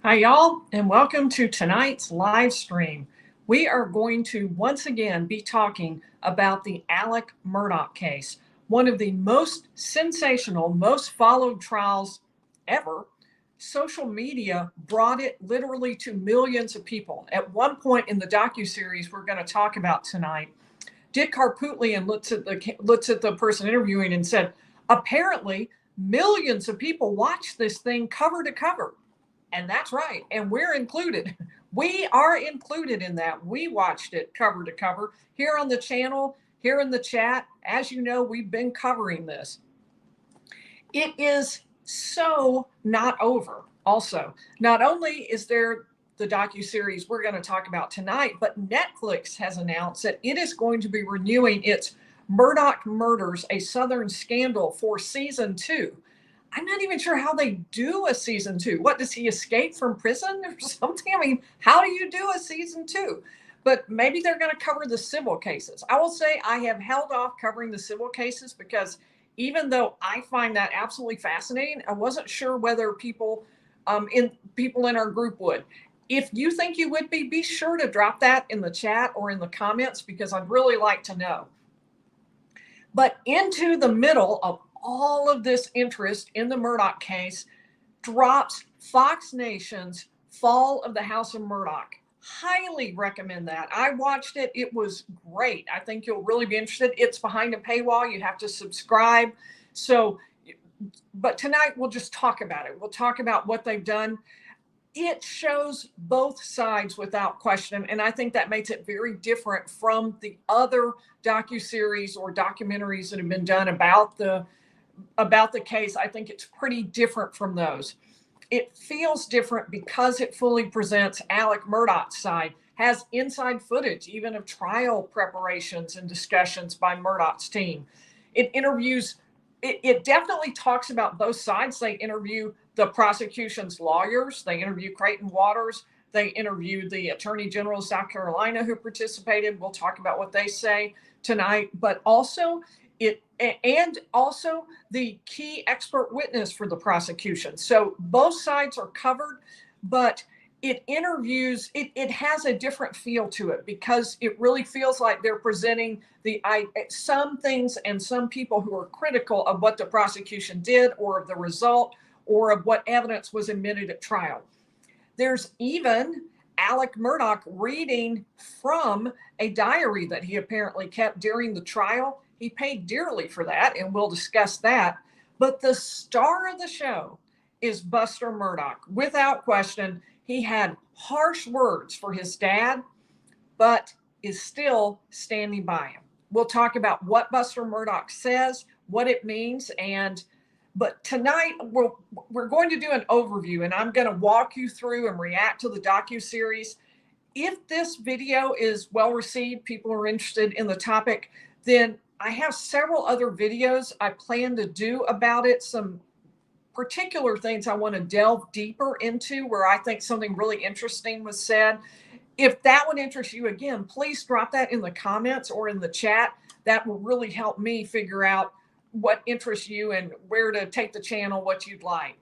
Hi, y'all, and welcome to tonight's live stream. We are going to once again be talking about the Alex Murdaugh case, one of the most sensational, most followed trials ever. Social media brought it literally to millions of people. At one point in the docuseries we're going to talk about tonight, Dick Harpootlian looks at the person interviewing and said, apparently millions of people watch this thing cover to cover. And that's right. And we're included. We are included in that. We watched it cover to cover here on the channel, here in the chat. As you know, we've been covering this. It is so not over. Also, not only is there the docuseries we're going to talk about tonight, but Netflix has announced that it is going to be renewing its Murdaugh Murders, a Southern Scandal for season 2. I'm not even sure how they do a season 2. What, does he escape from prison or something? I mean, how do you do a season 2? But maybe they're going to cover the civil cases. I will say I have held off covering the civil cases because even though I find that absolutely fascinating, I wasn't sure whether people in our group would. If you think you would be sure to drop that in the chat or in the comments because I'd really like to know. But into the middle of all of this interest in the Murdaugh case drops Fox Nation's Fall of the House of Murdaugh. Highly recommend that. I watched it. It was great. I think you'll really be interested. It's behind a paywall. You have to subscribe. So, but tonight we'll just talk about it. We'll talk about what they've done. It shows both sides without question, and I think that makes it very different from the other docuseries or documentaries that have been done about the case. I think it's pretty different from those. It feels different because it fully presents Alex Murdaugh's side, has inside footage even of trial preparations and discussions by Murdaugh's team. It interviews, it definitely talks about both sides. They interview the prosecution's lawyers, they interview Creighton Waters, they interviewed the Attorney General of South Carolina who participated. We'll talk about what they say tonight, but also the key expert witness for the prosecution. So both sides are covered, but it has a different feel to it because it really feels like they're presenting some things and some people who are critical of what the prosecution did or of the result or of what evidence was admitted at trial. There's even Alex Murdaugh reading from a diary that he apparently kept during the trial. He paid dearly for that, and we'll discuss that. But the star of the show is Buster Murdaugh. Without question, he had harsh words for his dad, but is still standing by him. We'll talk about what Buster Murdaugh says, what it means, but tonight we're going to do an overview, and I'm going to walk you through and react to the docuseries. If this video is well received, people are interested in the topic, then I have several other videos I plan to do about it, some particular things I want to delve deeper into where I think something really interesting was said. If that would interest you, again, please drop that in the comments or in the chat. That will really help me figure out what interests you and where to take the channel, what you'd like.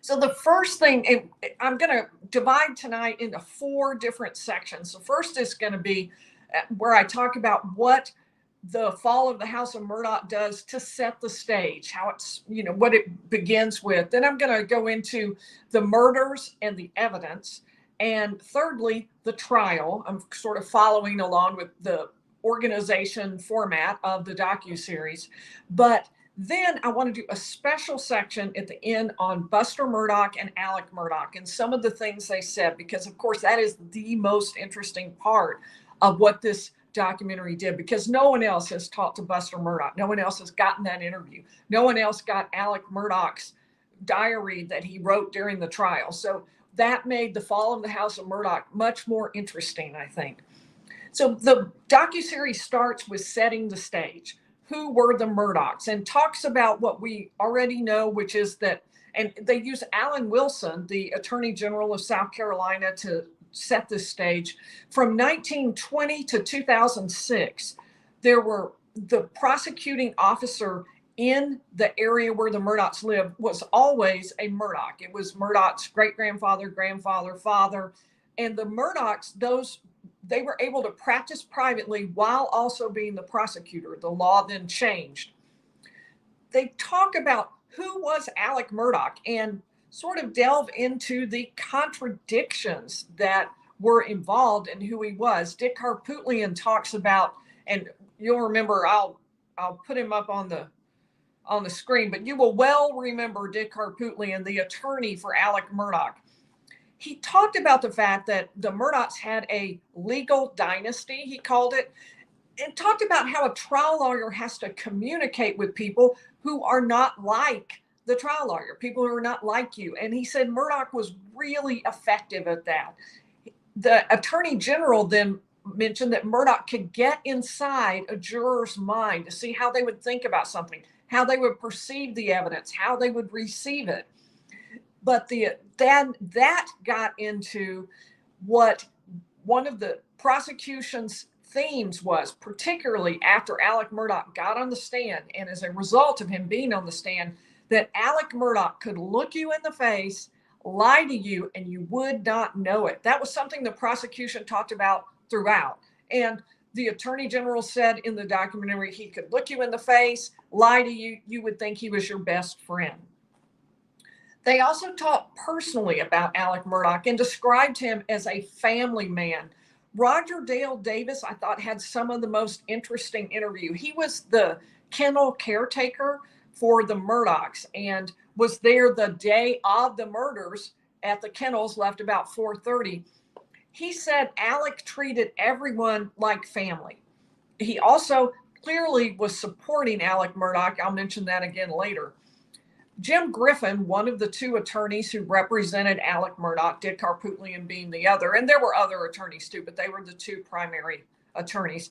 So the first thing, I'm going to divide tonight into 4 different sections. The first is going to be where I talk about what the Fall of the House of Murdaugh does to set the stage, how it's, what it begins with. Then I'm going to go into the murders and the evidence. And thirdly, the trial. I'm sort of following along with the organization format of the docuseries. But then I want to do a special section at the end on Buster Murdaugh and Alex Murdaugh and some of the things they said, because of course that is the most interesting part of what this documentary did, because no one else has talked to Buster Murdaugh. No one else has gotten that interview. No one else got Alex Murdaugh's diary that he wrote during the trial. So that made the Fall of the House of Murdaugh much more interesting, I think. So the docuseries starts with setting the stage. Who were the Murdaughs? And talks about what we already know, which is that, and they use Alan Wilson, the Attorney General of South Carolina, to set this stage. From 1920 to 2006, there were the prosecuting officer in the area where the Murdaughs lived was always a Murdaugh. It was Murdaugh's great-grandfather, grandfather, father. And the Murdaughs, they were able to practice privately while also being the prosecutor. The law then changed. They talk about who was Alex Murdaugh and sort of delve into the contradictions that were involved in who he was. Dick Harpootlian talks about, and you'll remember, I'll put him up on the screen, but you will well remember Dick Harpootlian, the attorney for Alex Murdaugh. He talked about the fact that the Murdaughs had a legal dynasty, he called it, and talked about how a trial lawyer has to communicate with people who are not like the trial lawyer, people who are not like you. And he said Murdaugh was really effective at that. The attorney general then mentioned that Murdaugh could get inside a juror's mind to see how they would think about something, how they would perceive the evidence, how they would receive it. But that got into what one of the prosecution's themes was, particularly after Alex Murdaugh got on the stand, and as a result of him being on the stand, that Alex Murdaugh could look you in the face, lie to you, and you would not know it. That was something the prosecution talked about throughout. And the attorney general said in the documentary, he could look you in the face, lie to you, you would think he was your best friend. They also talked personally about Alex Murdaugh and described him as a family man. Roger Dale Davis, I thought, had some of the most interesting interview. He was the kennel caretaker for the Murdaughs and was there the day of the murders at the kennels, left about 4:30. He said Alex treated everyone like family. He also clearly was supporting Alex Murdaugh. I'll mention that again later. Jim Griffin, one of the two attorneys who represented Alex Murdaugh, Dick Harpootlian being the other, and there were other attorneys too, but they were the two primary attorneys.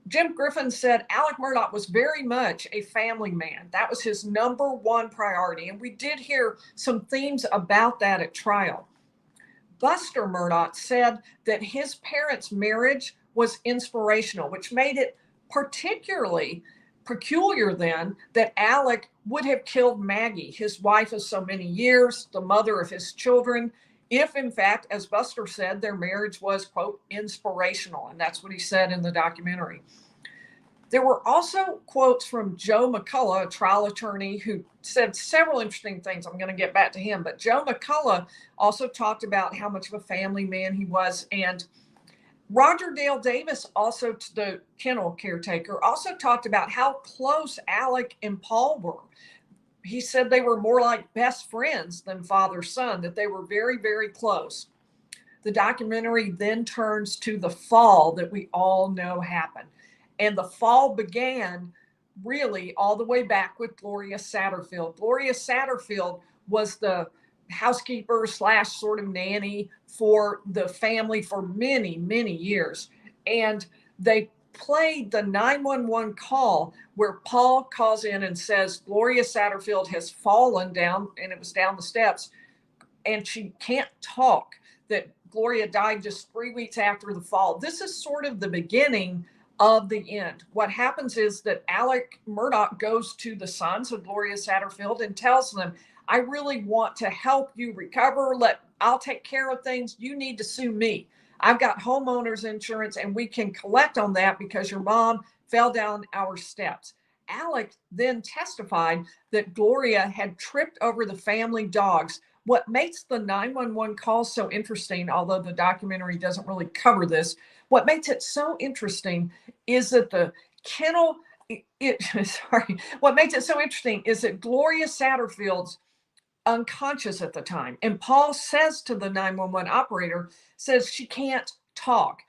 Jim Griffin said Alex Murdaugh was very much a family man. That was his number one priority. And we did hear some themes about that at trial. Buster Murdaugh said that his parents' marriage was inspirational, which made it particularly peculiar then that Alex would have killed Maggie, his wife of so many years, the mother of his children, if in fact, as Buster said, their marriage was, quote, inspirational. And that's what he said in the documentary. There were also quotes from Joe McCullough, a trial attorney, who said several interesting things. I'm going to get back to him. But Joe McCullough also talked about how much of a family man he was. And Roger Dale Davis, also the kennel caretaker, also talked about how close Alex and Paul were. He said they were more like best friends than father-son, that they were very, very close. The documentary then turns to the fall that we all know happened. And the fall began really all the way back with Gloria Satterfield. Gloria Satterfield was the housekeeper / sort of nanny for the family for many, many years. And they played the 911 call where Paul calls in and says Gloria Satterfield has fallen down, and it was down the steps, and she can't talk, that Gloria died just 3 weeks after the fall. This is sort of the beginning of the end. What happens is that Alex Murdaugh goes to the sons of Gloria Satterfield and tells them, I really want to help you recover. I'll take care of things. You need to sue me. I've got homeowners insurance and we can collect on that because your mom fell down our steps. Alex then testified that Gloria had tripped over the family dogs. What makes the 911 call so interesting, although the documentary doesn't really cover this, what makes it so interesting is that the kennel, what makes it so interesting is that Gloria Satterfield's unconscious at the time. And Paul says to the 911 operator, says she can't talk.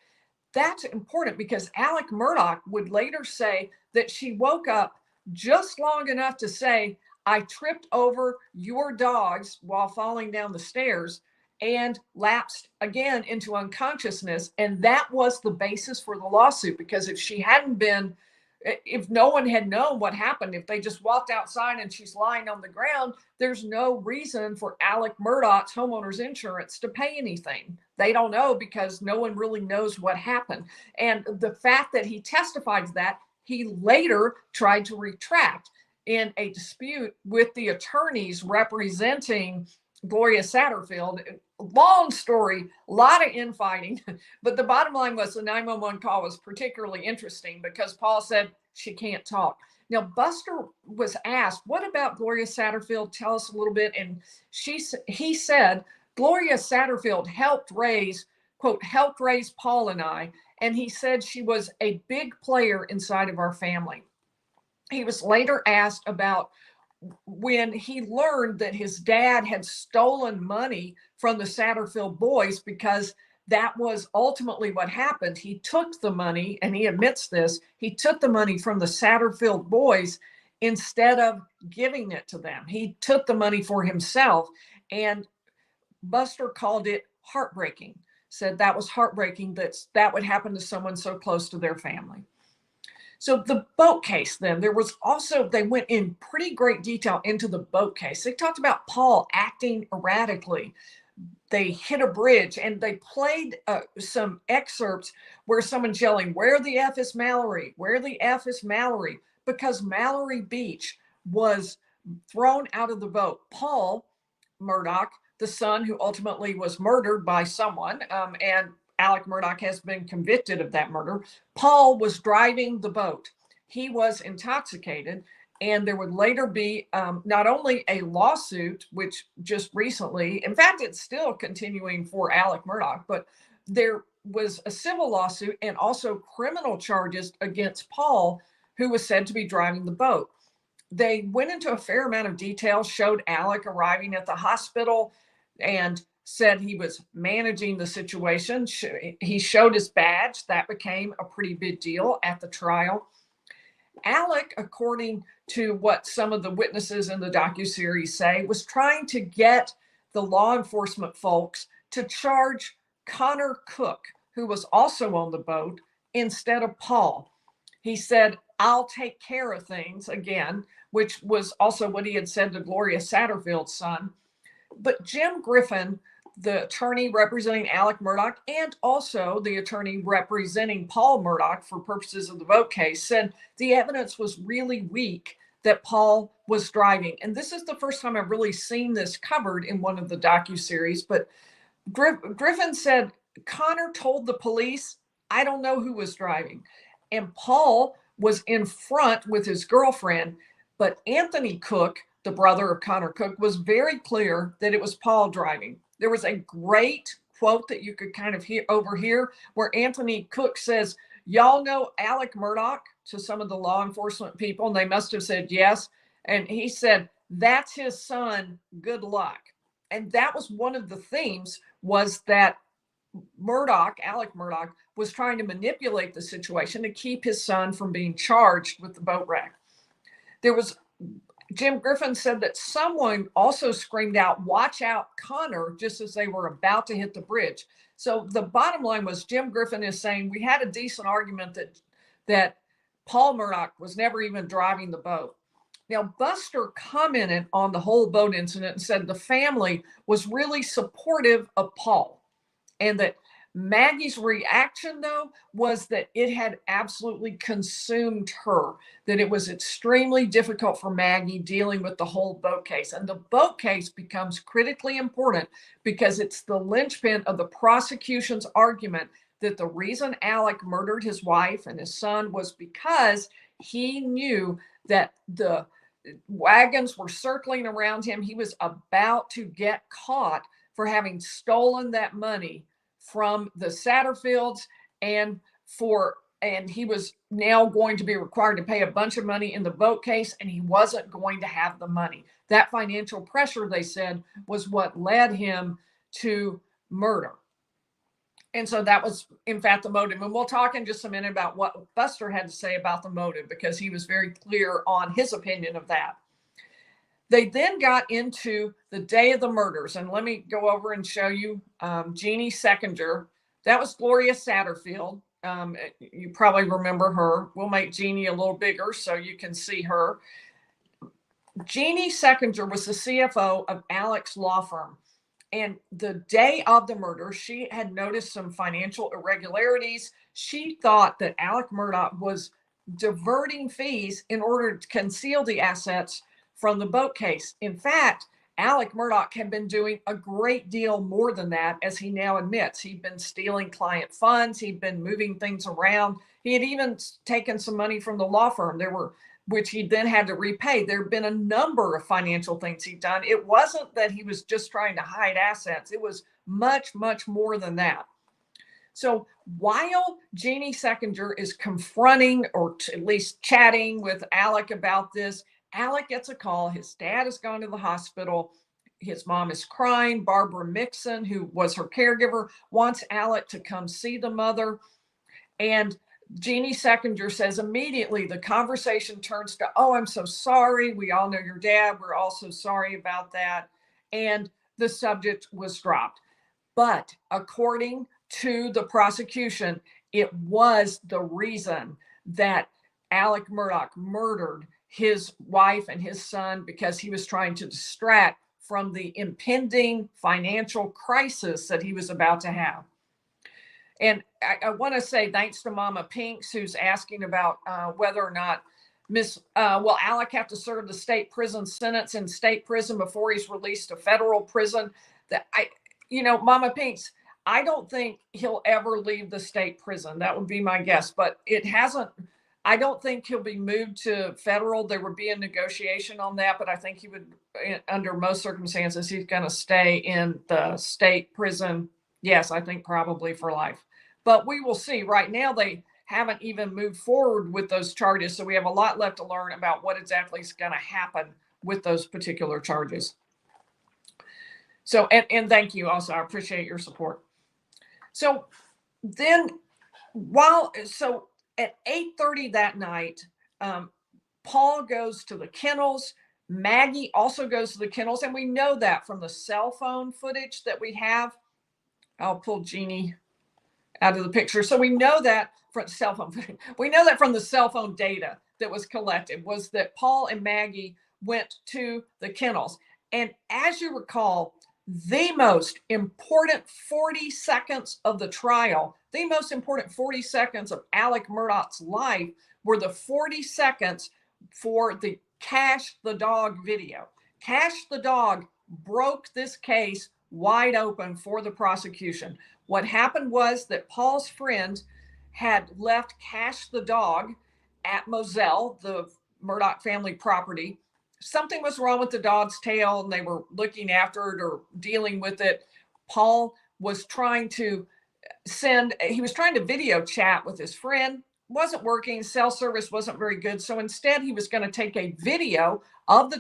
That's important because Alex Murdaugh would later say that she woke up just long enough to say, I tripped over your dogs while falling down the stairs and lapsed again into unconsciousness. And that was the basis for the lawsuit, because if no one had known what happened, if they just walked outside and she's lying on the ground, there's no reason for Alex Murdaugh's homeowners insurance to pay anything. They don't know because no one really knows what happened. And the fact that he testified to that, he later tried to retract. in a dispute with the attorneys representing Gloria Satterfield. Long story, a lot of infighting, but the bottom line was the 911 call was particularly interesting because Paul said she can't talk. Now, Buster was asked, what about Gloria Satterfield? Tell us a little bit. And he said, Gloria Satterfield helped raise, quote, helped raise Paul and I. And he said she was a big player inside of our family. He was later asked about when he learned that his dad had stolen money from the Satterfield boys, because that was ultimately what happened. He took the money, and he admits this, he took the money from the Satterfield boys instead of giving it to them. He took the money for himself, and Buster called it heartbreaking, said that was heartbreaking that would happen to someone so close to their family. So the boat case, then, there was also, they went in pretty great detail into the boat case. They talked about Paul acting erratically. They hit a bridge, and they played some excerpts where someone's yelling, where the F is Mallory? Where the F is Mallory? Because Mallory Beach was thrown out of the boat. Paul Murdaugh, the son who ultimately was murdered by someone, and Alex Murdaugh has been convicted of that murder. Paul was driving the boat. He was intoxicated, and there would later be not only a lawsuit, which just recently, in fact, it's still continuing for Alex Murdaugh, but there was a civil lawsuit and also criminal charges against Paul, who was said to be driving the boat. They went into a fair amount of detail, showed Alex arriving at the hospital and said he was managing the situation. He showed his badge. That became a pretty big deal at the trial. Alex, according to what some of the witnesses in the docuseries say, was trying to get the law enforcement folks to charge Connor Cook, who was also on the boat, instead of Paul. He said, I'll take care of things again, which was also what he had said to Gloria Satterfield's son. But Jim Griffin, the attorney representing Alex Murdaugh and also the attorney representing Paul Murdaugh for purposes of the vote case, said the evidence was really weak that Paul was driving. And this is the first time I've really seen this covered in one of the docuseries. But Griffin said, Connor told the police, I don't know who was driving. And Paul was in front with his girlfriend. But Anthony Cook, the brother of Connor Cook, was very clear that it was Paul driving. There was a great quote that you could kind of overhear where Anthony Cook says, y'all know Alex Murdaugh, to some of the law enforcement people, and they must have said yes. And he said, that's his son, good luck. And that was one of the themes, was that Alex Murdaugh, was trying to manipulate the situation to keep his son from being charged with the boat wreck. Jim Griffin said that someone also screamed out, watch out, Connor, just as they were about to hit the bridge. So the bottom line was Jim Griffin is saying we had a decent argument that Paul Murdaugh was never even driving the boat. Now, Buster commented on the whole boat incident and said the family was really supportive of Paul, and that Maggie's reaction, though, was that it had absolutely consumed her, that it was extremely difficult for Maggie dealing with the whole boat case. And the boat case becomes critically important because it's the linchpin of the prosecution's argument that the reason Alex murdered his wife and his son was because he knew that the wagons were circling around him. He was about to get caught for having stolen that money from the Satterfields, and he was now going to be required to pay a bunch of money in the boat case, and he wasn't going to have the money. That financial pressure, they said, was what led him to murder. And so that was, in fact, the motive. And we'll talk in just a minute about what Buster had to say about the motive, because he was very clear on his opinion of that. They then got into the day of the murders. And let me go over and show you Jeannie Seckinger. That was Gloria Satterfield. You probably remember her. We'll make Jeannie a little bigger so you can see her. Jeannie Seckinger was the CFO of Alex Law Firm. And the day of the murder, she had noticed some financial irregularities. She thought that Alex Murdaugh was diverting fees in order to conceal the assets from the boat case. In fact, Alex Murdaugh had been doing a great deal more than that, as he now admits. He'd been stealing client funds. He'd been moving things around. He had even taken some money from the law firm, which he then had to repay. There have been a number of financial things he'd done. It wasn't that he was just trying to hide assets. It was much, much more than that. So while Jeannie Seconder is confronting, or at least chatting with Alex about this, Alex gets a call. His dad has gone to the hospital. His mom is crying. Barbara Mixon, who was her caregiver, wants Alex to come see the mother. And Jeannie Seconder says immediately the conversation turns to, "Oh, I'm so sorry. We all know your dad. We're all so sorry about that." And the subject was dropped. But according to the prosecution, it was the reason that Alex Murdaugh murdered his wife and his son, because he was trying to distract from the impending financial crisis that he was about to have. And I want to say thanks to Mama Pinks, who's asking about whether or not will Alex have to serve the state prison sentence in state prison before he's released to federal prison? Mama Pinks, I don't think he'll ever leave the state prison. That would be my guess, but I don't think he'll be moved to federal. There would be a negotiation on that, but I think he would, under most circumstances, he's going to stay in the state prison. Yes, I think probably for life, but we will see. Right now, they haven't even moved forward with those charges, so we have a lot left to learn about what exactly is going to happen with those particular charges. So, and thank you also. I appreciate your support. So then at 8:30 that night, Paul goes to the kennels. Maggie also goes to the kennels. And we know that from the cell phone footage that we have. I'll pull Jeannie out of the picture. So we know that from cell phone footage. We know that from the cell phone data that was collected, was that Paul and Maggie went to the kennels. And as you recall, the most important 40 seconds of the trial, the most important 40 seconds of Alex Murdaugh's life were the 40 seconds for the Cash the Dog video. Cash the Dog broke this case wide open for the prosecution. What happened was that Paul's friend had left Cash the Dog at Moselle, the Murdaugh family property. Something was wrong with the dog's tail, and they were looking after it or dealing with it. Paul was trying to video chat with his friend. Wasn't working. Cell service wasn't very good. So instead, he was going to take a video of the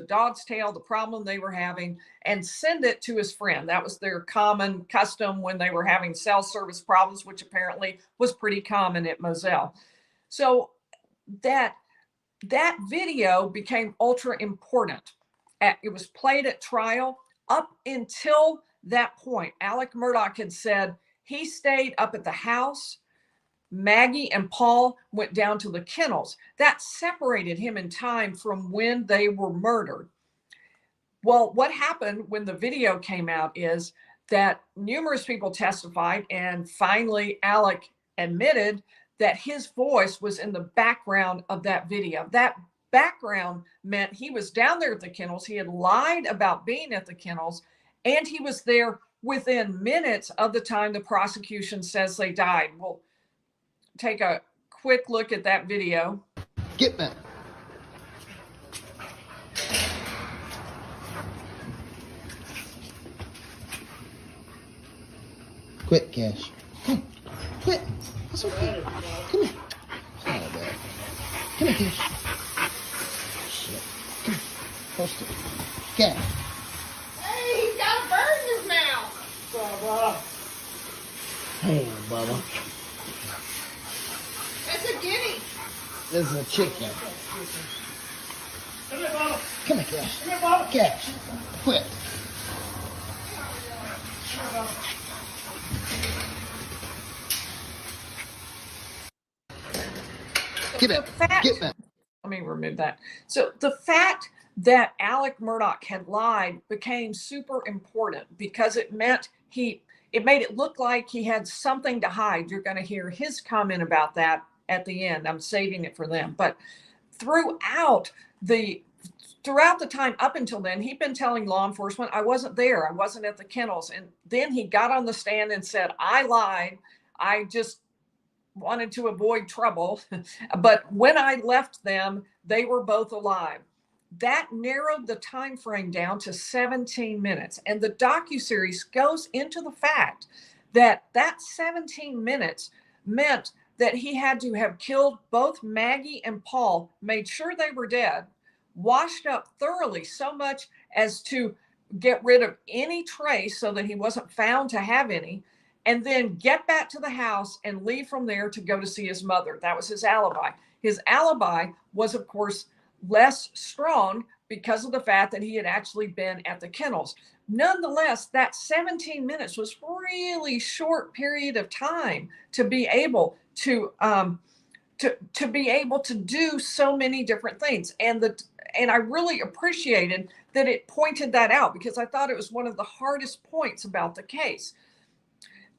dog's tail, the problem they were having, and send it to his friend. That was their common custom when they were having cell service problems, which apparently was pretty common at Moselle. So that video became ultra important. It was played at trial. Up until that point, Alex Murdaugh had said he stayed up at the house. Maggie and Paul went down to the kennels. That separated him in time from when they were murdered. Well, what happened when the video came out is that numerous people testified, and finally Alex admitted that his voice was in the background of that video. That background meant he was down there at the kennels. He had lied about being at the kennels, and he was there within minutes of the time the prosecution says they died. We'll take a quick look at that video. Get back. Quit, Cash. Come on. Quit. That's okay. Come here. It's not that bad. Come here, Cash. Shit. Come here. Post it. Cash. Hey, he's got a bird in his mouth. Bubba. Hey, Bubba. That's a guinea. This is a chicken. Come here, Bubba. Come here, Cash. Come here, Bubba. Cash. Quit. Get back. Get back. Let me remove that. So the fact that Alex Murdaugh had lied became super important because it meant it made it look like he had something to hide. You're going to hear his comment about that at the end. I'm saving it for them. But throughout the time up until then, he'd been telling law enforcement, I wasn't there. I wasn't at the kennels. And then he got on the stand and said, I lied. I just wanted to avoid trouble. But when I left them, they were both alive. That narrowed the time frame down to 17 minutes. And the docuseries goes into the fact that 17 minutes meant that he had to have killed both Maggie and Paul, made sure they were dead, washed up thoroughly so much as to get rid of any trace so that he wasn't found to have any, and then get back to the house and leave from there to go to see his mother. That was his alibi. His alibi was, of course, less strong because of the fact that he had actually been at the kennels. Nonetheless, that 17 minutes was really short period of time to be able to be able to do so many different things. And I really appreciated that it pointed that out, because I thought it was one of the hardest points about the case.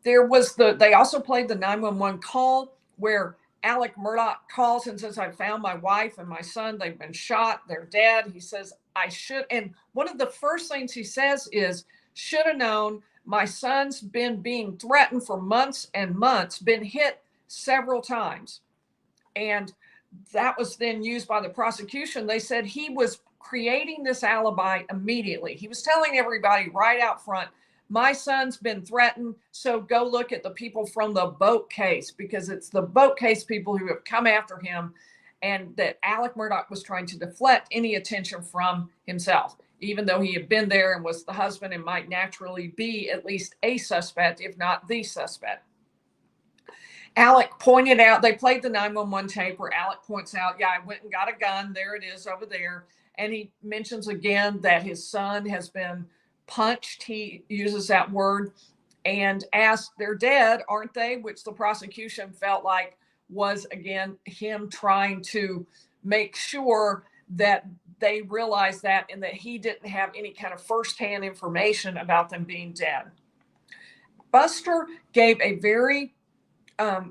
They also played the 911 call where Alex Murdaugh calls and says, I found my wife and my son. They've been shot. They're dead. He says, and one of the first things he says is, should have known. My son's been being threatened for months and months, been hit several times. And that was then used by the prosecution. They said he was creating this alibi immediately. He was telling everybody right out front, my son's been threatened, so go look at the people from the boat case, because it's the boat case people who have come after him, and that Alex Murdaugh was trying to deflect any attention from himself, even though he had been there and was the husband and might naturally be at least a suspect, if not the suspect. Alec pointed out, they played the 911 tape where Alec points out, yeah, I went and got a gun. There it is over there. And he mentions again that his son has been punched. He uses that word and asked, they're dead, aren't they? Which the prosecution felt like was, again, him trying to make sure that they realized that and that he didn't have any kind of firsthand information about them being dead. Buster gave a very I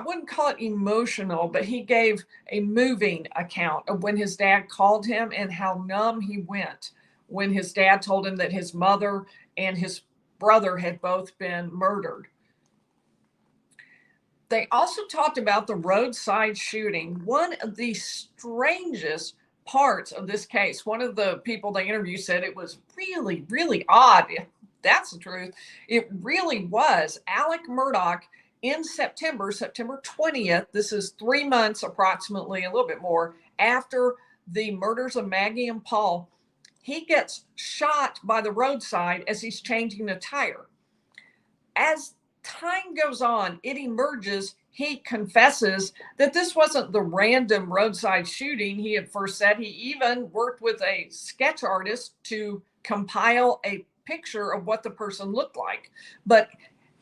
wouldn't call it emotional, but he gave a moving account of when his dad called him and how numb he went when his dad told him that his mother and his brother had both been murdered. They also talked about the roadside shooting. One of the strangest parts of this case, one of the people they interviewed said it was really, really odd. That's the truth. It really was. Alex Murdaugh, in September 20th, this is 3 months approximately, a little bit more, after the murders of Maggie and Paul, he gets shot by the roadside as he's changing a tire. As time goes on, it emerges, he confesses that this wasn't the random roadside shooting. He had first said he even worked with a sketch artist to compile a picture of what the person looked like. But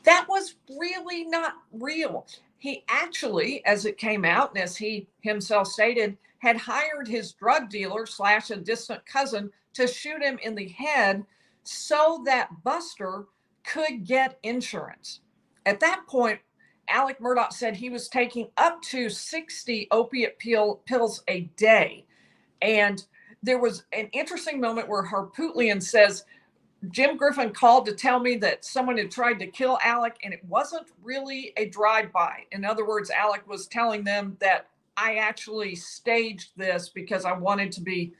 that was really not real. He actually, as it came out, and as he himself stated, had hired his drug dealer / a distant cousin to shoot him in the head so that Buster could get insurance. At that point, Alex Murdaugh said he was taking up to 60 opiate pills a day. And there was an interesting moment where Harpootlian says, Jim Griffin called to tell me that someone had tried to kill Alec, and it wasn't really a drive-by. In other words, Alec was telling them that I actually staged this because I wanted to be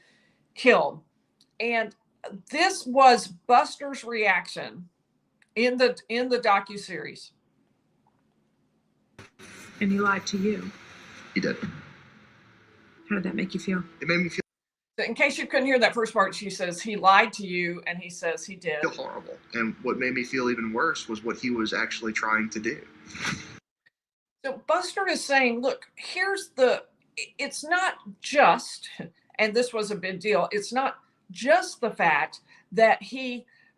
killed. And this was Buster's reaction in the docuseries. And he lied to you. He did. How did that make you feel? It made me feel In case you couldn't hear that first part, she says he lied to you, and he says he did. horrible. And what made me feel even worse was what he was actually trying to do. So Buster is saying, look, it's not just, and this was a big deal, it's not just the fact that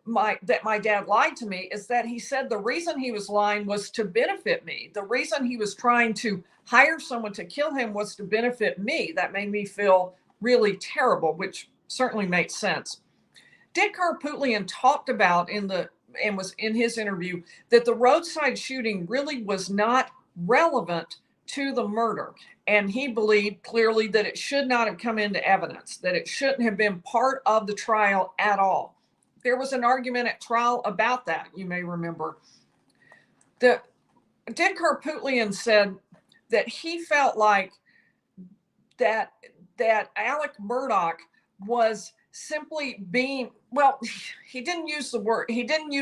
my dad lied to me, is that he said the reason he was lying was to benefit me. The reason he was trying to hire someone to kill him was to benefit me. That made me feel really terrible, which certainly makes sense. Dick Harpootlian talked about and was in his interview that the roadside shooting really was not relevant to the murder. And he believed clearly that it should not have come into evidence, that it shouldn't have been part of the trial at all. There was an argument at trial about that, you may remember. Dick Harpootlian said that he felt like that Alex Murdaugh was simply being, well, he didn't use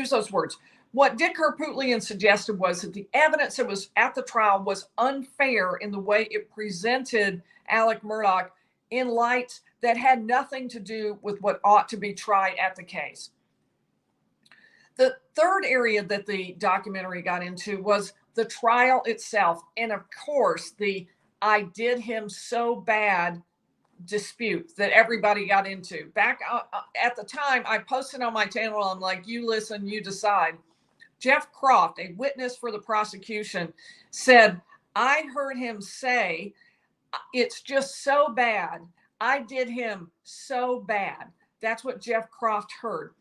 those words. What Dick Harpootlian suggested was that the evidence that was at the trial was unfair in the way it presented Alex Murdaugh in lights that had nothing to do with what ought to be tried at the case. The third area that the documentary got into was the trial itself. And of course, the "I did him so bad" dispute that everybody got into. Back at the time, I posted on my channel, I'm like, you listen, you decide. Jeff Croft, a witness for the prosecution, said, "I heard him say, it's just so bad. I did him so bad." That's what Jeff Croft heard.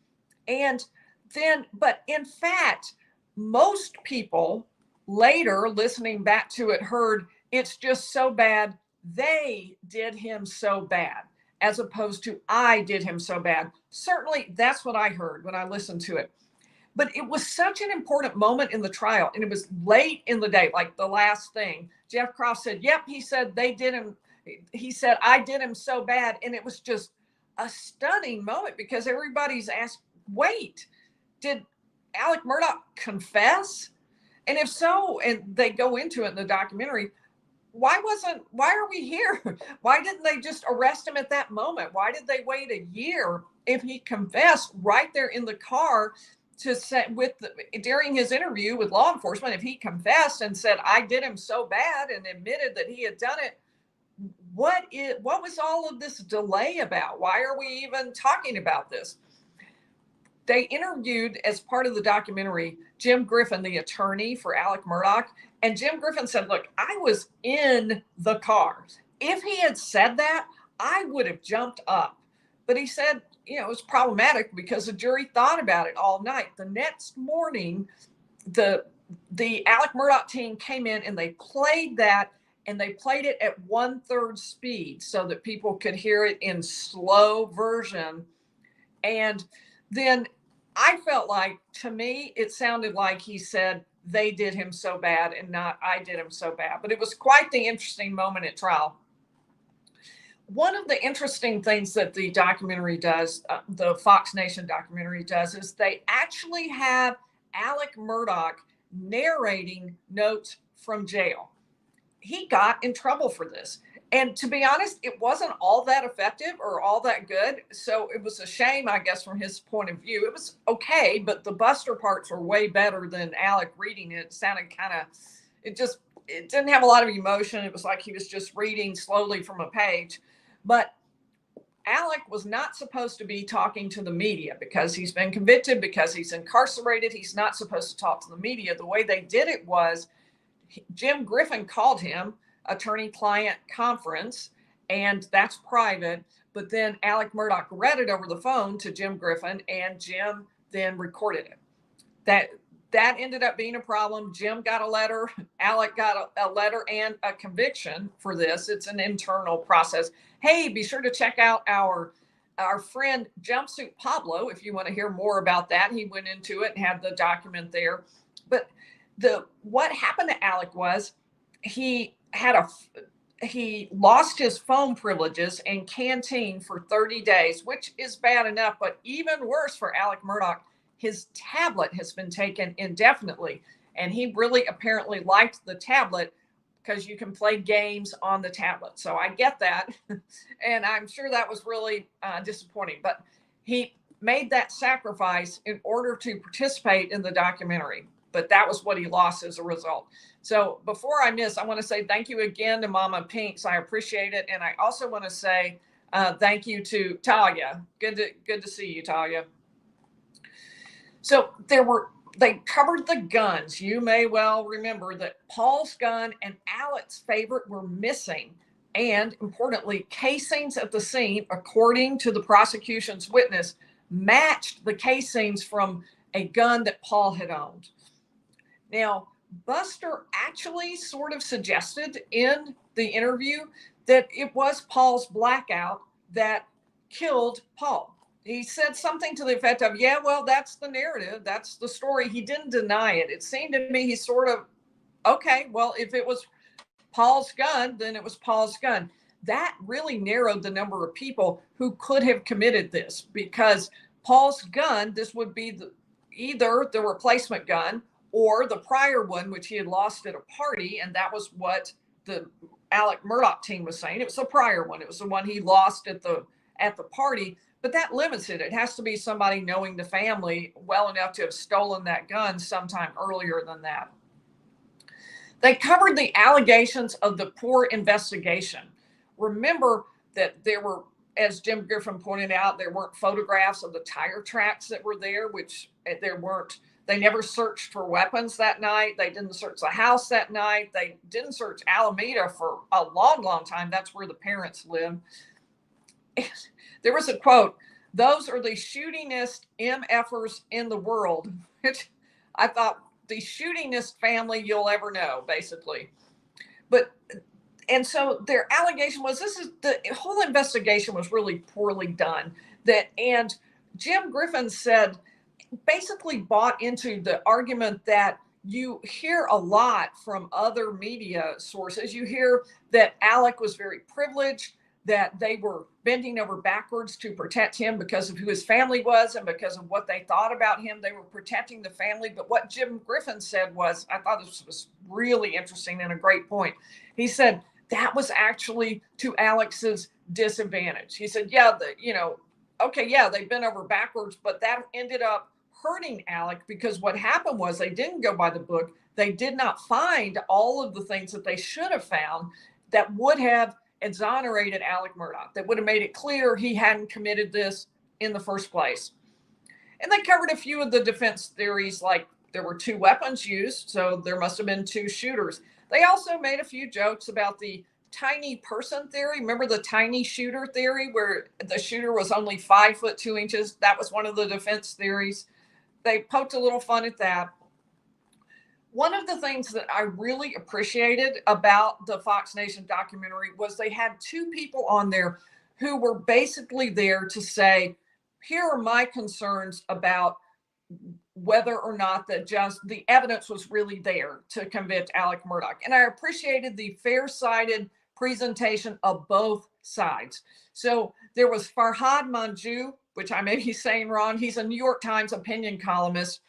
And then, but in fact, most people later listening back to it heard, "It's just so bad. They did him so bad," as opposed to "I did him so bad." Certainly, that's what I heard when I listened to it. But it was such an important moment in the trial, and it was late in the day, like the last thing. Jeff Croft said, "Yep," he said, "they did him." He said, "I did him so bad." And it was just a stunning moment because everybody's asked, wait, did Alex Murdaugh confess? And if so, and they go into it in the documentary, why are we here? Why didn't they just arrest him at that moment? Why did they wait a year if he confessed right there in the car to say during his interview with law enforcement? If he confessed and said, "I did him so bad," and admitted that he had done it, what was all of this delay about? Why are we even talking about this? They interviewed, as part of the documentary, Jim Griffin, the attorney for Alex Murdaugh. And Jim Griffin said, "Look, I was in the car. If he had said that, I would have jumped up." But he said, it was problematic because the jury thought about it all night. The next morning, the Alex Murdaugh team came in and they played that, and they played it at 1/3 speed so that people could hear it in slow version. And then I felt like, to me, it sounded like he said, "They did him so bad," and not "I did him so bad." But it was quite the interesting moment at trial. One of the interesting things that the documentary does, the Fox Nation documentary does, is they actually have Alex Murdaugh narrating notes from jail. He got in trouble for this. And to be honest, it wasn't all that effective or all that good. So it was a shame, I guess, from his point of view. It was okay, but the Buster parts were way better than Alex reading it. It sounded it didn't have a lot of emotion. It was like he was just reading slowly from a page. But Alex was not supposed to be talking to the media because he's been convicted, because he's incarcerated. He's not supposed to talk to the media. The way they did it was Jim Griffin called him, attorney-client conference, and that's private. But then Alex Murdaugh read it over the phone to Jim Griffin, and Jim then recorded it. That ended up being a problem. Jim got a letter. Alex got a letter and a conviction for this. It's an internal process. Hey, be sure to check out our friend Jumpsuit Pablo if you want to hear more about that. He went into it and had the document there. But what happened to Alex was he lost his phone privileges and canteen for 30 days, which is bad enough, but even worse for Alex Murdaugh, his tablet has been taken indefinitely. And he really apparently liked the tablet because you can play games on the tablet. So I get that. And I'm sure that was really disappointing. But he made that sacrifice in order to participate in the documentary. But that was what he lost as a result. So before I miss, I want to say thank you again to Mama Pinks. I appreciate it. And I also want to say thank you to Talia. Good to see you, Talia. So they covered the guns. You may well remember that Paul's gun and Alex's favorite were missing. And importantly, casings at the scene, according to the prosecution's witness, matched the casings from a gun that Paul had owned. Now, Buster actually sort of suggested in the interview that it was Paul's blackout that killed Paul. He said something to the effect of, yeah, well, that's the narrative. That's the story. He didn't deny it. It seemed to me he sort of, okay, well, if it was Paul's gun, then it was Paul's gun. That really narrowed the number of people who could have committed this, because Paul's gun, this would be either the replacement gun or the prior one, which he had lost at a party. And that was what the Alex Murdaugh team was saying. It was the prior one. It was the one he lost at the party. But that limits it. It has to be somebody knowing the family well enough to have stolen that gun sometime earlier than that. They covered the allegations of the poor investigation. Remember that there were, as Jim Griffin pointed out, there weren't photographs of the tire tracks that were there, which there weren't. They never searched for weapons that night. They didn't search the house that night. They didn't search Alameda for a long, long time. That's where the parents lived. There was a quote, "Those are the shootingest MFers in the world," which I thought, the shootingest family you'll ever know, basically. And so their allegation was, the whole investigation was really poorly done. And Jim Griffin said, basically bought into the argument that you hear a lot from other media sources. You hear that Alec was very privileged, that they were bending over backwards to protect him because of who his family was and because of what they thought about him. They were protecting the family. But what Jim Griffin said was, I thought this was really interesting and a great point. He said that was actually to Alex's disadvantage. He said, yeah, they bent over backwards, but that ended up hurting Alec, because what happened was they didn't go by the book. They did not find all of the things that they should have found that would have exonerated Alex Murdaugh, that would have made it clear he hadn't committed this in the first place. And they covered a few of the defense theories, like there were 2 weapons used, so there must have been 2 shooters. They also made a few jokes about the tiny person theory. Remember the tiny shooter theory, where the shooter was only 5 foot 2 inches? That was one of the defense theories. They poked a little fun at that. One of the things that I really appreciated about the Fox Nation documentary was they had 2 people on there who were basically there to say, here are my concerns about whether or not the evidence was really there to convict Alex Murdaugh. And I appreciated the fair-sided presentation of both sides. So there was Farhad Manjoo, which I may be saying wrong. He's a New York Times opinion columnist.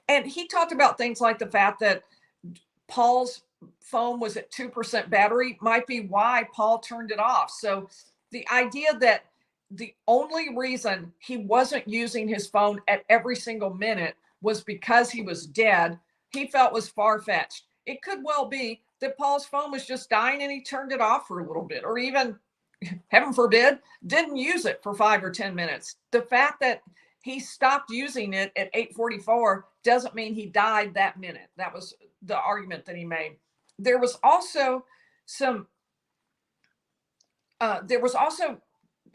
And he talked about things like the fact that Paul's phone was at 2% battery might be why Paul turned it off. So the idea that the only reason he wasn't using his phone at every single minute was because he was dead, he felt was far-fetched. It could well be that Paul's phone was just dying and he turned it off for a little bit, or even, heaven forbid, didn't use it for 5 or 10 minutes. The fact that he stopped using it at 8:44 doesn't mean he died that minute. That was the argument that he made. There was also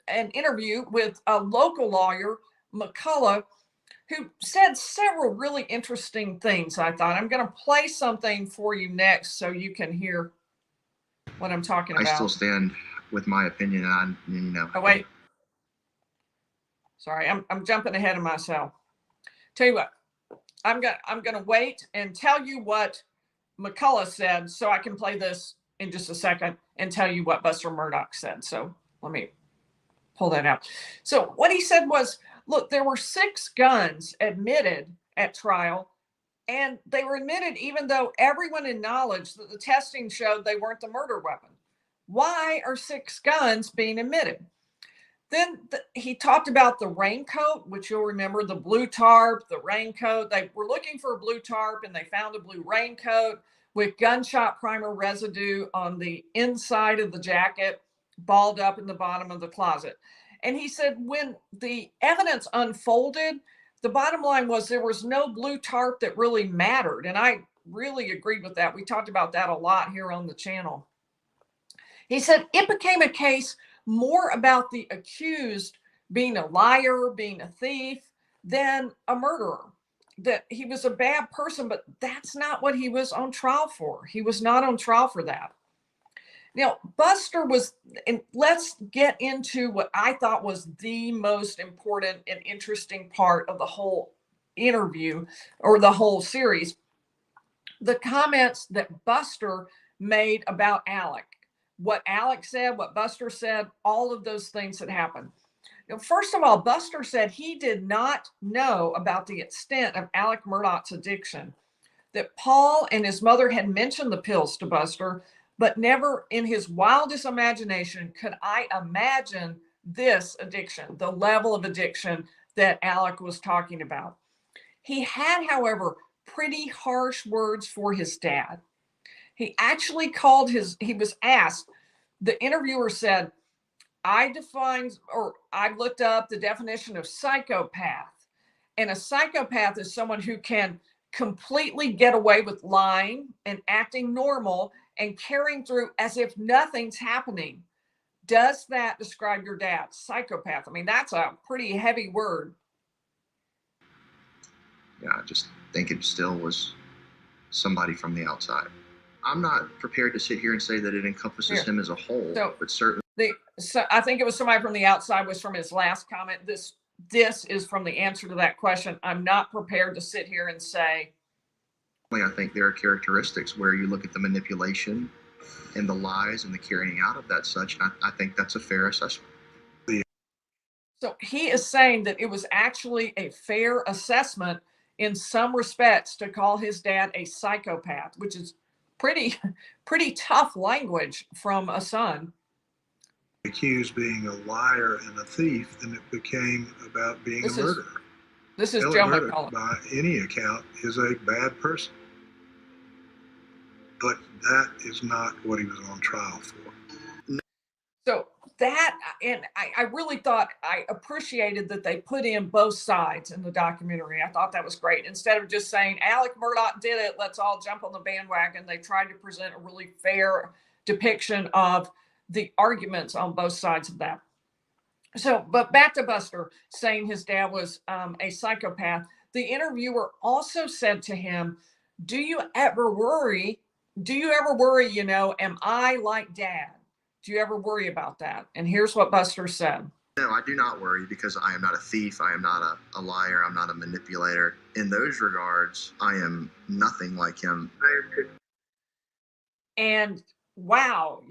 an interview with a local lawyer, McCullough, who said several really interesting things, I thought. I'm going to play something for you next so you can hear what I'm talking about. I still stand with my opinion on, Oh, wait. Sorry, I'm jumping ahead of myself. Tell you what, I'm gonna wait and tell you what McCullough said, so I can play this in just a second and tell you what Buster Murdaugh said. So let me pull that out. So what he said was, look, there were 6 guns admitted at trial, and they were admitted even though everyone acknowledged that the testing showed they weren't the murder weapon. Why are 6 guns being admitted? Then he talked about the raincoat, which you'll remember, the blue tarp, the raincoat. They were looking for a blue tarp and they found a blue raincoat with gunshot primer residue on the inside of the jacket, balled up in the bottom of the closet. And he said when the evidence unfolded, the bottom line was there was no blue tarp that really mattered. And I really agreed with that. We talked about that a lot here on the channel. He said it became a case more about the accused being a liar, being a thief, than a murderer. that he was a bad person, but that's not what he was on trial for. He was not on trial for that. Now, Buster was, and let's get into what I thought was the most important and interesting part of the whole interview or the whole series. The comments that Buster made about Alec, what Alex said, what Buster said, all of those things that happened. Now, first of all, Buster said he did not know about the extent of Alex Murdaugh's addiction, that Paul and his mother had mentioned the pills to Buster, but never in his wildest imagination could I imagine this addiction, the level of addiction that Alec was talking about. He had, however, pretty harsh words for his dad. He actually called he was asked, the interviewer said, I looked up the definition of psychopath. And a psychopath is someone who can completely get away with lying and acting normal and carrying through as if nothing's happening. Does that describe your dad? Psychopath. I mean, that's a pretty heavy word. Yeah, I just think it still was somebody from the outside. I'm not prepared to sit here and say that it encompasses him as a whole, but certainly. So I think it was somebody from the outside was from his last comment. This is from the answer to that question. I'm not prepared to sit here and say. I think there are characteristics where you look at the manipulation and the lies and the carrying out of that such. I think that's a fair assessment. So he is saying that it was actually a fair assessment in some respects to call his dad a psychopath, which is pretty tough language from a son. Accused being a liar and a thief, then it became about being a murderer. This is Joe Murdaugh, McCullough. by any account, is a bad person. But that is not what he was on trial for. So that, and I really thought, I appreciated that they put in both sides in the documentary. I thought that was great. Instead of just saying, Alex Murdaugh did it, let's all jump on the bandwagon, they tried to present a really fair depiction of the arguments on both sides of that. So, but back to Buster saying his dad was a psychopath. The interviewer also said to him, do you ever worry, am I like dad? Do you ever worry about that? And here's what Buster said. No, I do not worry because I am not a thief. I am not a liar. I'm not a manipulator. In those regards, I am nothing like him. And wow,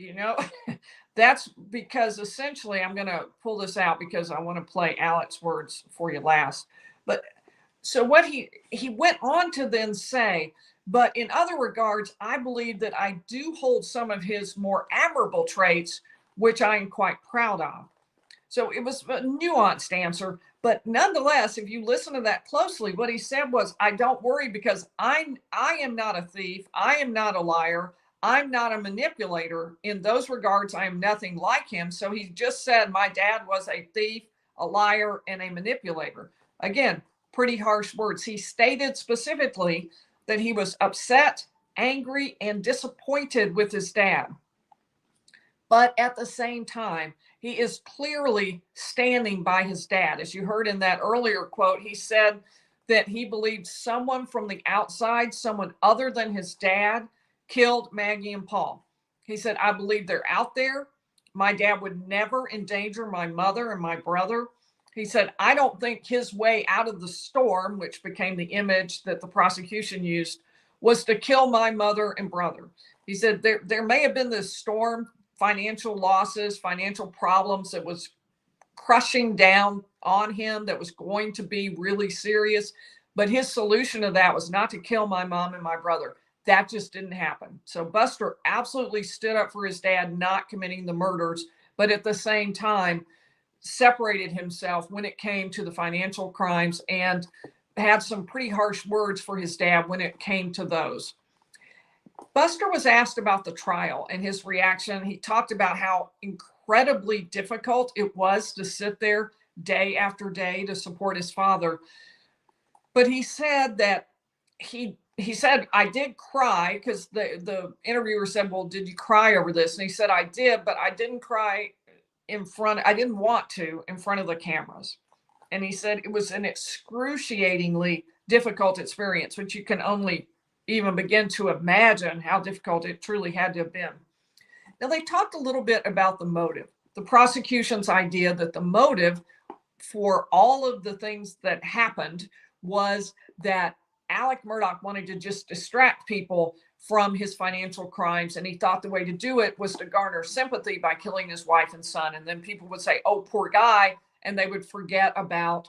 that's because essentially, I'm going to pull this out because I want to play Alex's words for you last. But so what he went on to then say, but in other regards, I believe that I do hold some of his more admirable traits, which I am quite proud of. So it was a nuanced answer, but nonetheless, if you listen to that closely, what he said was, I don't worry because I am not a thief. I am not a liar. I'm not a manipulator. In those regards, I am nothing like him. So he just said my dad was a thief, a liar, and a manipulator. Again, pretty harsh words. He stated specifically that he was upset, angry, and disappointed with his dad. But at the same time, he is clearly standing by his dad. As you heard in that earlier quote, he said that he believed someone from the outside, someone other than his dad, killed Maggie and Paul. He said, I believe they're out there. My dad would never endanger my mother and my brother. He said, I don't think his way out of the storm, which became the image that the prosecution used, was to kill my mother and brother. He said, there may have been this storm, financial losses, financial problems that was crushing down on him, that was going to be really serious. But his solution to that was not to kill my mom and my brother. That just didn't happen. So Buster absolutely stood up for his dad not committing the murders, but at the same time, separated himself when it came to the financial crimes and had some pretty harsh words for his dad when it came to those. Buster was asked about the trial and his reaction. He talked about how incredibly difficult it was to sit there day after day to support his father. But he said that he said, I did cry, because the interviewer said, well, did you cry over this? And he said, I did, but I didn't cry I didn't want to in front of the cameras. And he said it was an excruciatingly difficult experience, which you can only even begin to imagine how difficult it truly had to have been. Now, they talked a little bit about the motive, the prosecution's idea that the motive for all of the things that happened was that Alex Murdaugh wanted to just distract people from his financial crimes. And he thought the way to do it was to garner sympathy by killing his wife and son. And then people would say, oh, poor guy. And they would forget about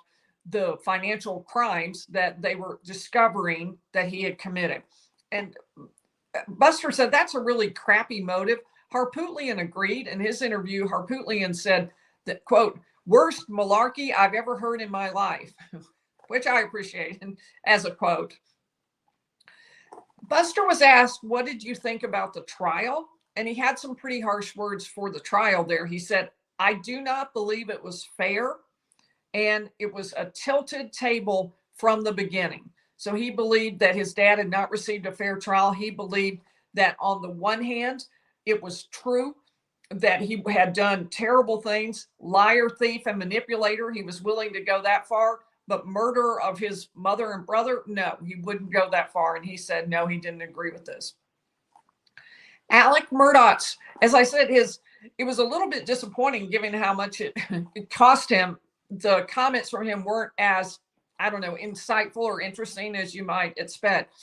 the financial crimes that they were discovering that he had committed. And Buster said that's a really crappy motive. Harpootlian agreed. In his interview, Harpootlian said that, quote, worst malarkey I've ever heard in my life, which I appreciate as a quote. Buster was asked, what did you think about the trial? And he had some pretty harsh words for the trial there. He said, I do not believe it was fair. And it was a tilted table from the beginning. So he believed that his dad had not received a fair trial. He believed that on the one hand, it was true that he had done terrible things, liar, thief, and manipulator. He was willing to go that far. But murder of his mother and brother, no, he wouldn't go that far. And he said, no, he didn't agree with this. Alex Murdaugh's, as I said, it was a little bit disappointing given how much it cost him. The comments from him weren't as, I don't know, insightful or interesting as you might expect.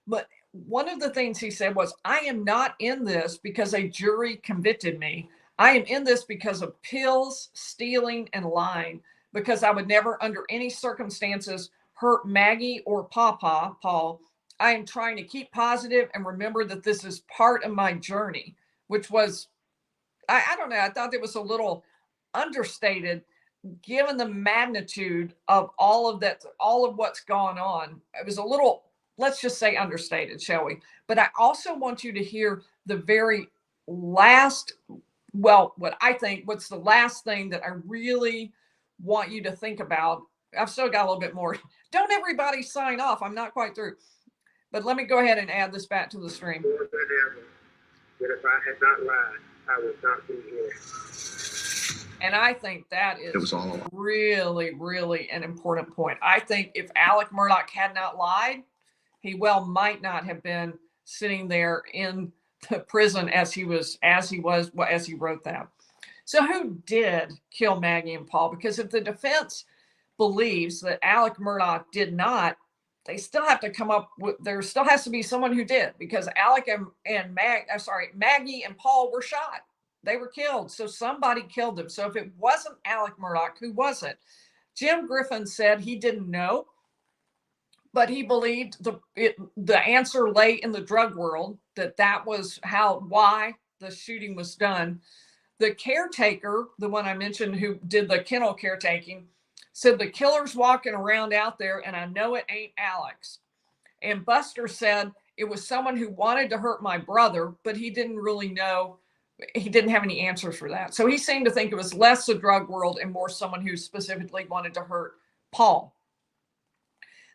But one of the things he said was, I am not in this because a jury convicted me. I am in this because of pills, stealing, and lying, because I would never under any circumstances hurt Maggie or Papa, Paul. I am trying to keep positive and remember that this is part of my journey, which was, I don't know, I thought it was a little understated given the magnitude of all of that, all of what's gone on. It was a little, let's just say, understated, shall we? But I also want you to hear the very last, well, what's the last thing that I really want you to think about. I've still got a little bit more. Don't everybody sign off. I'm not quite through. But let me go ahead and add this back to the stream. More than ever, that if I had not lied, I would not be here. And I think that is really, really an important point. I think if Alex Murdaugh had not lied, he might not have been sitting there in the prison as he wrote that. So who did kill Maggie and Paul? Because if the defense believes that Alex Murdaugh did not, they still have to come up with, there still has to be someone who did, because Maggie and Paul were shot. They were killed. So somebody killed them. So if it wasn't Alex Murdaugh, who was it? Jim Griffin said he didn't know, but he believed the answer lay in the drug world, that was why the shooting was done. The caretaker, the one I mentioned who did the kennel caretaking, said the killer's walking around out there and I know it ain't Alex. And Buster said it was someone who wanted to hurt my brother, but he didn't really know. He didn't have any answers for that. So he seemed to think it was less the drug world and more someone who specifically wanted to hurt Paul.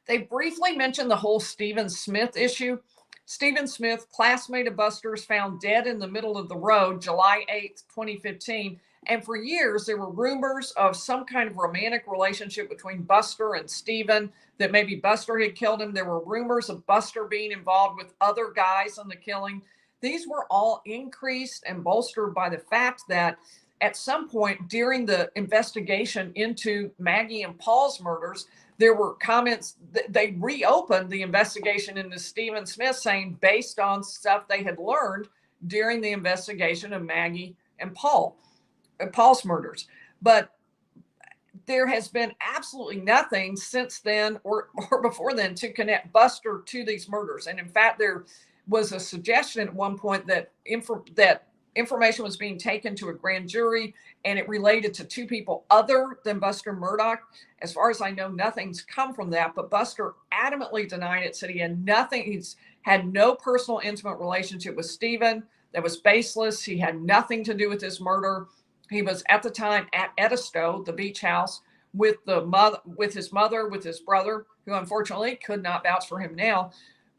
They briefly mentioned the whole Stephen Smith issue. Stephen Smith, classmate of Buster's, found dead in the middle of the road, July 8th, 2015. And for years, there were rumors of some kind of romantic relationship between Buster and Stephen, that maybe Buster had killed him. There were rumors of Buster being involved with other guys in the killing. These were all increased and bolstered by the fact that at some point during the investigation into Maggie and Paul's murders, there were comments that they reopened the investigation into Stephen Smith, saying based on stuff they had learned during the investigation of Maggie and Paul's murders. But there has been absolutely nothing since then or before then to connect Buster to these murders. And in fact, there was a suggestion at one point that information was being taken to a grand jury and it related to two people other than Buster Murdaugh. As far as I know, nothing's come from that, but Buster adamantly denied it, said he had nothing. He's had no personal intimate relationship with Stephen. That was baseless. He had nothing to do with this murder. He was at the time at Edisto, the beach house, with his mother, with his brother, who unfortunately could not vouch for him now.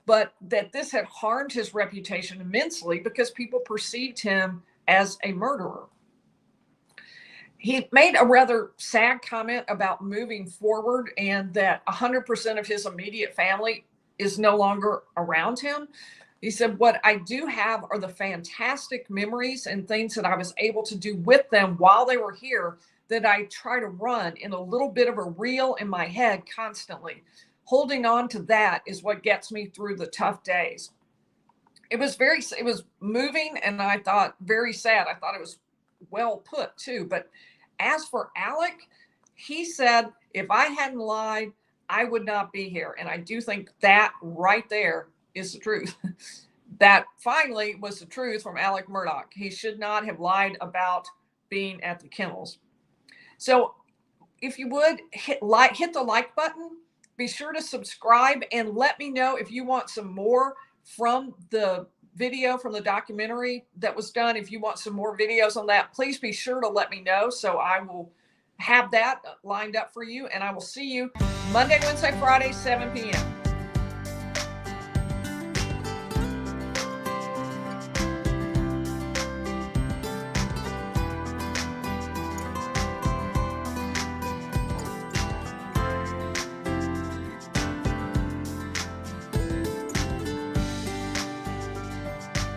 But that this had harmed his reputation immensely because people perceived him as a murderer. he made a rather sad comment about moving forward and that 100% of his immediate family is no longer around him. He said, what I do have are the fantastic memories and things that I was able to do with them while they were here that I try to run in a little bit of a reel in my head constantly. Holding on to that is what gets me through the tough days. It was moving, and I thought very sad. I thought it was well put too. But as for Alec, he said, if I hadn't lied, I would not be here. And I do think that right there is the truth. That finally was the truth from Alex Murdaugh. He should not have lied about being at the kennels. So if you would hit the like button, be sure to subscribe, and let me know if you want some more from the video, from the documentary that was done. If you want some more videos on that, please be sure to let me know, so I will have that lined up for you. And I will see you Monday, Wednesday, Friday, 7 p.m.